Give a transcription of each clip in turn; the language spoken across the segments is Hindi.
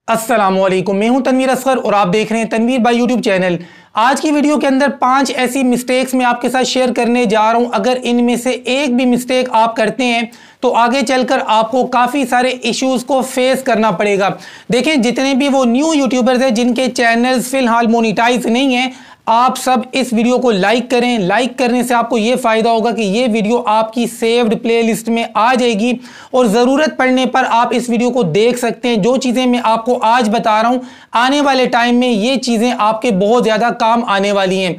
अस्सलामुअलैकुम, मैं हूं तनवीर असगर और आप देख रहे हैं तनवीर बाय यूट्यूब चैनल। आज की वीडियो के अंदर 5 ऐसी मिस्टेक्स मैं आपके साथ शेयर करने जा रहा हूं। अगर इनमें से एक भी मिस्टेक आप करते हैं तो आगे चलकर आपको काफ़ी सारे इश्यूज को फेस करना पड़ेगा। देखें, जितने भी वो न्यू यूट्यूबर्स हैं जिनके चैनल्स फिलहाल मोनिटाइज नहीं है, आप सब इस वीडियो को लाइक करें। लाइक करने से आपको ये फ़ायदा होगा कि ये वीडियो आपकी सेव्ड प्लेलिस्ट में आ जाएगी और ज़रूरत पड़ने पर आप इस वीडियो को देख सकते हैं। जो चीज़ें मैं आपको आज बता रहा हूँ, आने वाले टाइम में ये चीज़ें आपके बहुत ज़्यादा काम आने वाली हैं।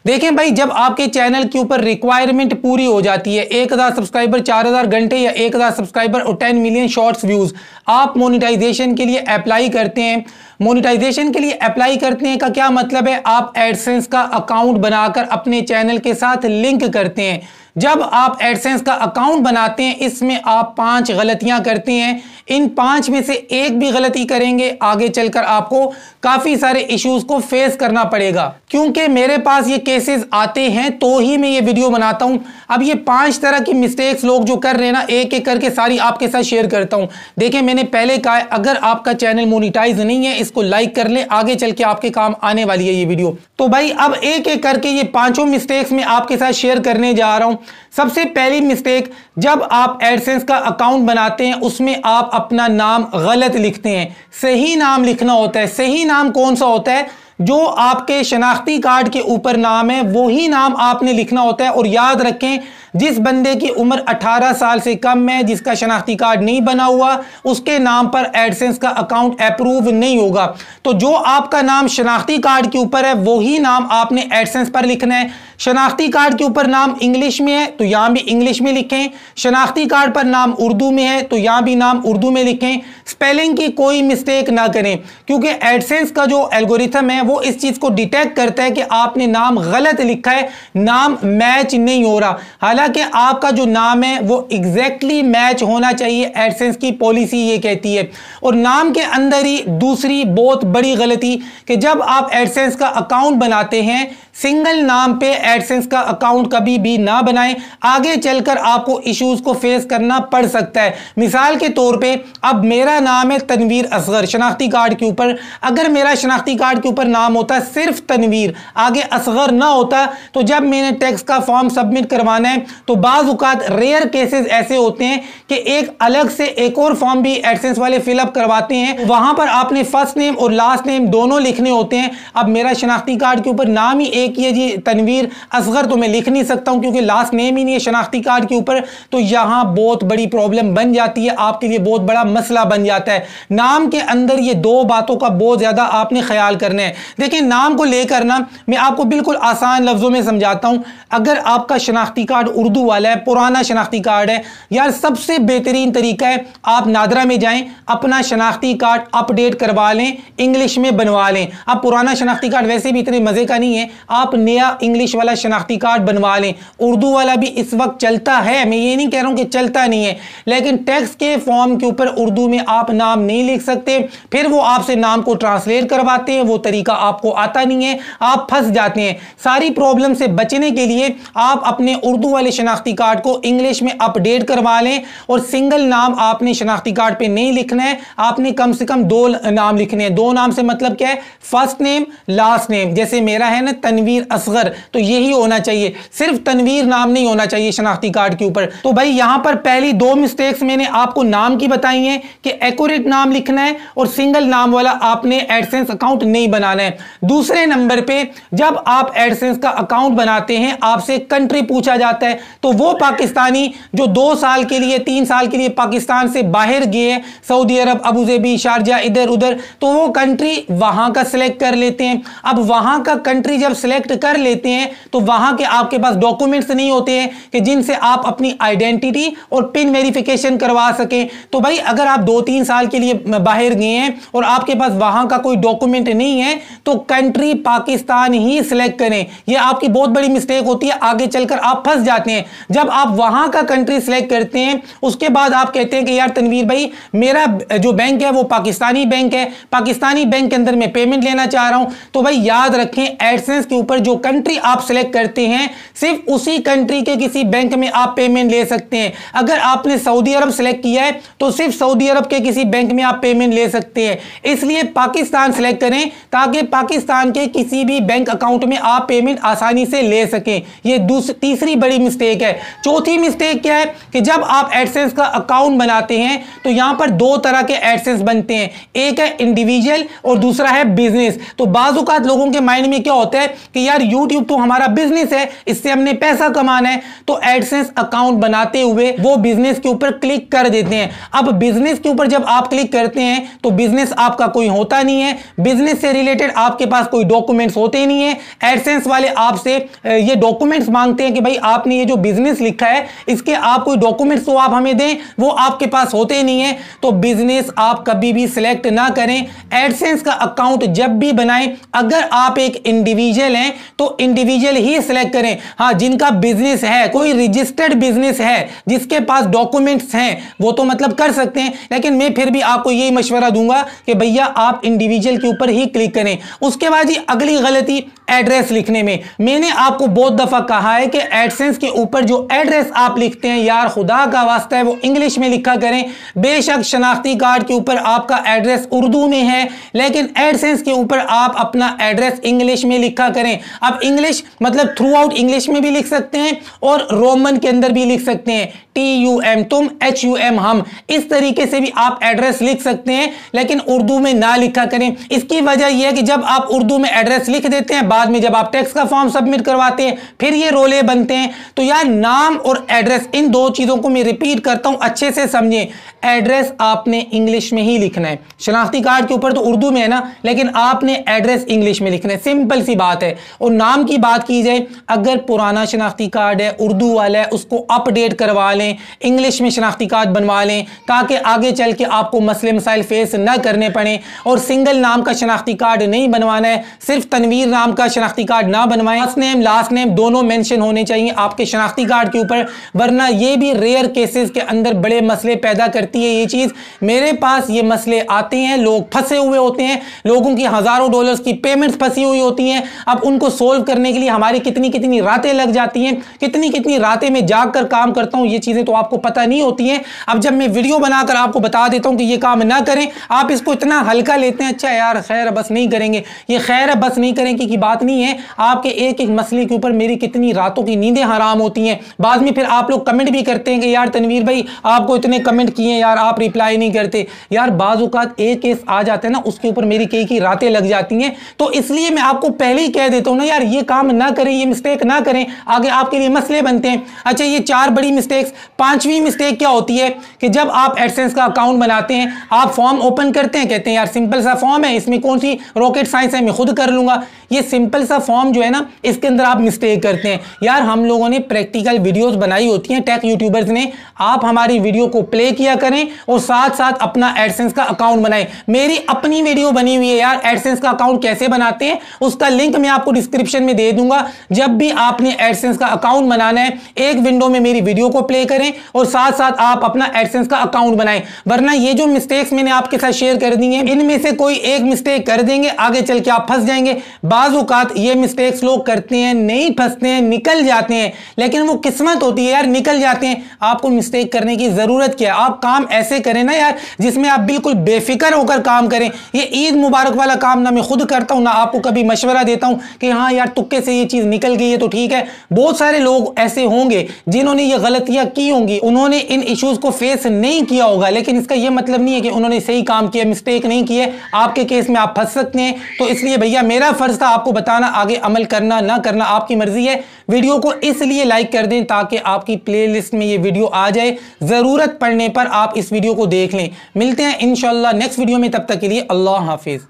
देखें भाई, जब आपके चैनल के ऊपर रिक्वायरमेंट पूरी हो जाती है, 1000 सब्सक्राइबर, 4000 घंटे या 1000 सब्सक्राइबर और 10 मिलियन शॉर्ट्स व्यूज़, आप मोनेटाइजेशन के लिए अप्लाई करते हैं। मोनेटाइजेशन के लिए अप्लाई करते हैं का क्या मतलब है? आप एडसेंस का अकाउंट बनाकर अपने चैनल के साथ लिंक करते हैं। जब आप एडसेंस का अकाउंट बनाते हैं, इसमें आप 5 गलतियां करते हैं। इन 5 में से एक भी गलती करेंगे, आगे चलकर आपको काफ़ी सारे इश्यूज को फेस करना पड़ेगा। क्योंकि मेरे पास ये केसेस आते हैं तो ही मैं ये वीडियो बनाता हूं। अब ये 5 तरह की मिस्टेक्स लोग जो कर रहे हैं ना, एक एक करके सारी आपके साथ शेयर करता हूं। देखिए, मैंने पहले कहा, अगर आपका चैनल मोनिटाइज नहीं है, इसको लाइक कर लें, आगे चल के आपके काम आने वाली है ये वीडियो। तो भाई, अब एक एक करके ये 5 मिस्टेक्स मैं आपके साथ शेयर करने जा रहा हूं। सबसे पहली मिस्टेक, जब आप एडसेंस का अकाउंट बनाते हैं उसमें आप अपना नाम गलत लिखते हैं। सही नाम लिखना होता है। सही नाम कौन सा होता है? जो आपके शनाख्ती कार्ड के ऊपर नाम है वही नाम आपने लिखना होता है। और याद रखें, जिस बंदे की उम्र 18 साल से कम है, जिसका शनाख्ती कार्ड नहीं बना हुआ, उसके नाम पर एडसेंस का अकाउंट अप्रूव नहीं होगा। तो जो आपका नाम शनाख्ती कार्ड के ऊपर है वही नाम आपने एडसेंस पर लिखना है। शनाख्ती कार्ड के ऊपर नाम इंग्लिश में है तो यहां भी इंग्लिश में लिखें। शनाख्ती कार्ड पर नाम उर्दू में है तो यहां भी नाम उर्दू में लिखें। स्पेलिंग की कोई मिस्टेक ना करें, क्योंकि एडसेंस का जो एल्गोरिथम है वो इस चीज को डिटेक्ट करता है कि आपने नाम गलत लिखा है, नाम मैच नहीं हो रहा। हालांकि आपका जो नाम है वो एग्जैक्टली मैच होना चाहिए, एडसेंस की पॉलिसी ये कहती है। और नाम के अंदर ही दूसरी बहुत बड़ी गलती कि जब आप एडसेंस का अकाउंट बनाते हैं, सिंगल नाम पे एडसेंस का अकाउंट कभी भी ना बनाएं। आगे चलकर आपको इश्यूज को फेस करना पड़ सकता है। मिसाल के तौर पे, अब मेरा नाम है तनवीर असगर शनाख्ती कार्ड के ऊपर। अगर मेरा शनाख्ती कार्ड के ऊपर नाम होता सिर्फ तनवीर, आगे असगर ना होता, तो जब मैंने टैक्स का फॉर्म सबमिट करवाना है तो बाज़ औक़ात रेयर केसेस ऐसे होते हैं कि एक अलग से एक और फॉर्म भी एडसेंस वाले फिलअप करवाते हैं। वहां पर आपने फर्स्ट नेम और लास्ट नेम दोनों लिखने होते हैं। अब मेरा शनाख्ती कार्ड के ऊपर नाम ही एक ही है जी, तनवीर असगर, तो मैं लिख नहीं सकता हूं क्योंकि लास्ट नेम ही नहीं है शनाख्ती कार्ड के ऊपर। तो यहां बहुत बड़ी प्रॉब्लम बन जाती है, आपके लिए बहुत बड़ा मसला बन जाता है। नाम के अंदर ये 2 बातों का बहुत ज्यादा आपने ख्याल करना है। देखिए, नाम को लेकर ना मैं आपको बिल्कुल आसान लफ्जों में समझाता हूं। अगर आपका शनाख्ती कार्ड उर्दू वाला है, पुराना शनाख्ती कार्ड है, यार सबसे बेहतरीन तरीका है आप नादरा में जाएं, अपना शनाख्ती कार्ड अपडेट करवा लें, इंग्लिश में बनवा लें। अब पुराना शनाख्ती कार्ड वैसे भी इतने मजे का नहीं है, आप नया इंग्लिश वाला शनाख्ती कार्ड बनवा लें। उर्दू वाला भी इस वक्त चलता है, मैं ये नहीं कह रहा हूं कि चलता नहीं है, लेकिन टैक्स के फॉर्म के ऊपर उर्दू में आप नाम नहीं लिख सकते। फिर वो आपसे नाम को ट्रांसलेट करवाते हैं, वो तरीका आपको आता नहीं है, आप फंस जाते हैं। सारी प्रॉब्लम से बचने के लिए आप अपने उर्दू वाले शनाख्ती कार्ड को इंग्लिश में अपडेट करवा लें। और सिंगल नाम आपने शनाख्ती कार्ड पे नहीं लिखना है, आपने कम से कम 2 नाम लिखने हैं। 2 नाम से मतलब क्या है? First name, last name. जैसे मेरा है ना तनवीर असगर, तो यही होना चाहिए, सिर्फ तनवीर नाम नहीं होना चाहिए शनाख्ती कार्ड के ऊपर। तो भाई, यहां पर पहली 2 मिस्टेक्स मैंने आपको नाम की बताई हैं कि एक्यूरेट नाम लिखना है और सिंगल नाम वाला आपने एडसेंस अकाउंट नहीं बनाना है। दूसरे नंबर पे, जब आप एडसेंस का अकाउंट बनाते हैं आपसे कंट्री पूछा जाता है, तो वो पाकिस्तानी जो 2 साल के लिए 3 साल के लिए पाकिस्तान से बाहर गए, सऊदी अरब, अबू धाबी, शारजा, इधर उधर, तो वो कंट्री वहां का सिलेक्ट कर लेते हैं। अब वहां का कंट्री जब सिलेक्ट कर लेते हैं तो वहां के आपके पास डॉक्यूमेंट्स नहीं होते हैं कि जिनसे आप अपनी आइडेंटिटी और पिन वेरिफिकेशन करवा सकें। तो भाई, अगर आप 2-3 साल के लिए बाहर गए हैं और आपके पास वहां का कोई डॉक्यूमेंट नहीं है, तो कंट्री पाकिस्तान ही सिलेक्ट करें। यह आपकी बहुत बड़ी मिस्टेक होती है, आगे चलकर आप फंस जाते हैं। जब आप वहां का कंट्री सिलेक्ट करते हैं, उसके बाद आप कहते हैं कि यार तनवीर भाई, मेरा जो बैंक है वो पाकिस्तानी बैंक है, पाकिस्तानी बैंक के अंदर मैं पेमेंट लेना चाह रहा हूं। तो भाई याद रखें, एडसेंस के ऊपर जो कंट्री आप सिलेक्ट करते हैं सिर्फ उसी कंट्री के किसी बैंक में आप पेमेंट ले सकते हैं। अगर आपने सऊदी अरब सिलेक्ट किया है तो सिर्फ सऊदी अरब के किसी बैंक में आप पेमेंट ले सकते हैं। इसलिए पाकिस्तान सिलेक्ट करें ताकि पाकिस्तान के किसी भी बैंक अकाउंट में आप पेमेंट आसानी से ले सकें। यह तीसरी बड़ी मिस्टेक है। चौथी मिस्टेक क्या है कि जब आप एडसेंस का अकाउंट बनाते हैं तो यहां पर दो तरह के एडसेंस बनते हैं, एक है इंडिविजुअल और दूसरा है बिजनेस। तो बाज़-औक़ात लोगों के माइंड में क्या होता है कि यार यूट्यूब तो हमारा बिजनेस है, इससे हमने पैसा कमाना है, तो एडसेंस अकाउंट बनाते हुए वो बिजनेस के ऊपर क्लिक कर देते हैं। अब बिजनेस के ऊपर जब आप क्लिक करते हैं तो बिजनेस आपका कोई होता नहीं है, बिजनेस से रिलेटेड आपके पास कोई डॉक्यूमेंट्स होते नहीं है। एडसेंस वाले आपसे ये डॉक्यूमेंट्स मांगते हैं कि भाई आपने ये जो बिजनेस लिखा है इसके आप कोई डॉक्यूमेंट्स तो आप हमें दें, वो आपके पास होते नहीं है। तो बिजनेस आप कभी भी सिलेक्ट ना करें। एडसेंस का अकाउंट जब भी बनाएं, अगर आप एक इंडिविजुअल हैं तो इंडिविजुअल ही सिलेक्ट करें। हाँ, जिनका बिजनेस है, कोई रजिस्टर्ड बिजनेस है, जिसके पास डॉक्यूमेंट्स हैं, वो तो मतलब कर सकते हैं, लेकिन मैं फिर भी आपको यही मशवरा दूंगा कि भैया आप इंडिविजुअल के ऊपर ही क्लिक करें। उसके बाद ही अगली गलती एड्रेस लिखने में। मैंने आपको बहुत दफा कहा है कि एडसेंस के ऊपर जो एड्रेस आप लिखते हैं यार खुदा का वास्ता है वो इंग्लिश में लिखा करें। बेशक शनाख्ती कार्ड के ऊपर आपका एड्रेस उर्दू में है, लेकिन एडसेंस के ऊपर आप अपना एड्रेस इंग्लिश में लिखा करें। अब इंग्लिश मतलब थ्रू आउट इंग्लिश में भी लिख सकते हैं और रोमन के अंदर भी लिख सकते हैं, TUM तुम, HUM हम, इस तरीके से भी आप एड्रेस लिख सकते हैं, लेकिन उर्दू में ना लिखा करें। इसकी वजह यह है कि जब आप उर्दू में एड्रेस लिख देते हैं, बाद में जब आप टैक्स का फॉर्म सबमिट करवाते हैं फिर ये रोले बनते हैं। तो यार नाम और एड्रेस, इन दो चीजों को मैं रिपीट करता हूं, अच्छे से समझें। एड्रेस आपने इंग्लिश में ही लिखना है। शनाख्ती कार्ड के ऊपर तो उर्दू में है ना, लेकिन आपने एड्रेस इंग्लिश में लिखना है, सिंपल सी बात है। और नाम की बात की जाए, अगर पुराना शनाख्ती कार्ड है, उर्दू वाला है, उसको अपडेट करवा लें, इंग्लिश में शनाख्ती कार्ड बनवा लें, ताकि आगे चल के आपको मसले मसाइल फेस ना करने पड़े। और सिंगल नाम का शनाख्ती कार्ड नहीं बनवाना है, सिर्फ तनवीर नाम का शनाख्ती कार्ड ना बनवाएं। फर्स्ट नेम लास्ट नेम दोनों मेंशन होने चाहिए आपके शनाख्ती कार्ड के ऊपर, वरना ये भी रेयर केसेस के अंदर बड़े मसले पैदा करती है ये चीज। मेरे पास ये मसले आते हैं, लोग फंसे हुए होते हैं, लोगों की हजारों डॉलर्स की पेमेंट्स फंसी हुई होती हैं। अब उनको सोल्व करने के लिए हमारी कितनी कितनी रातें लग जाती हैं, कितनी कितनी रातें में जाग कर काम करता हूं, ये चीजें तो आपको पता नहीं होती हैं। अब जब मैं वीडियो बनाकर आपको बता देता हूं कि ये काम ना करें, आप इसको इतना हल्का लेते हैं, अच्छा यार खैर बस नहीं करेंगे। ये खैर बस नहीं करेंगे की बात नहीं है, आपके एक एक मसले के ऊपर मेरी कितनी रातों की नींदें हराम होती हैं। बाद में फिर आप लोग कमेंट भी करते हैं कि यार तनवीर भाई आपको इतने कमेंट किए यार, आप रिप्लाई नहीं करते। यार बाज़ औक़ात एक केस आ जाता है ना, उसके ऊपर मेरी कई रातें लग जाती हैं। तो इसलिए मैं आपको पहले ही कह देता हूं ना यार, ये काम ना करें, ये मिस्टेक ना करें, आगे आपके लिए मसले बनते हैं। अच्छा, ये 4 बड़ी मिस्टेक्स। 5वीं मिस्टेक क्या होती है कि जब आप एडसेंस का अकाउंट बनाते हैं, आप फॉर्म ओपन करते हैं, कहते हैं यार सिंपल सा फॉर्म है, इसमें कौन सी रॉकेट साइंस है, मैं खुद कर लूंगा। ये सिंपल सा फॉर्म जो है ना, इसके अंदर आप मिस्टेक करते हैं। यार हम लोगों ने प्रैक्टिकल वीडियोस बनाई होती हैं, टेक यूट्यूबर्स ने, आप हमारी वीडियो को प्ले किया करें और साथ साथ अपना एडसेंस का अकाउंट बनाएं। मेरी अपनी वीडियो बनी हुई है यार, एडसेंस का अकाउंट कैसे बनाते हैं, उसका लिंक मैं आपको डिस्क्रिप्शन में दे दूंगा। जब भी आपने एडसेंस का अकाउंट बनाना है, एक विंडो में मेरी वीडियो को प्ले करें और साथ साथ आप अपना एडसेंस का अकाउंट बनाएं। वरना ये जो मिस्टेक्स मैंने आपके साथ शेयर कर दी हैं, इनमें से कोई एक मिस्टेक कर देंगे, आगे चल के आप फंस जाएंगे। बाज़ औक़ात ये मिस्टेक्स लोग करते हैं, नहीं फंसते हैं, निकल जाते हैं, लेकिन वो किस्मत होती है यार, निकल जाते हैं। आपको मिस्टेक करने की जरूरत क्या है? आप काम ऐसे करें ना यार, जिसमें आप बिल्कुल बेफिक्र होकर काम करें। ये ईद मुबारक वाला काम ना मैं खुद करता हूं, ना आपको कभी मशवरा देता हूं कि हाँ यार तुक्के से ये चीज निकल गई है तो ठीक है। बहुत सारे लोग ऐसे होंगे जिन्होंने ये गलतियां की होंगी, उन्होंने इन इश्यूज को फेस नहीं किया होगा, लेकिन इसका यह मतलब नहीं है कि उन्होंने सही काम किया, मिस्टेक नहीं की है। आपके केस में आप फंस सकते हैं। तो इसलिए भैया मेरा फर्ज था आपको बताना, आगे अमल करना ना करना आपकी मर्जी है। वीडियो को इसलिए लाइक कर दें ताकि आपकी प्लेलिस्ट में ये वीडियो आ जाए, जरूरत पड़ने पर आप इस वीडियो को देख लें। मिलते हैं इंशाल्लाह नेक्स्ट वीडियो में, तब तक के लिए अल्लाह हाफिज।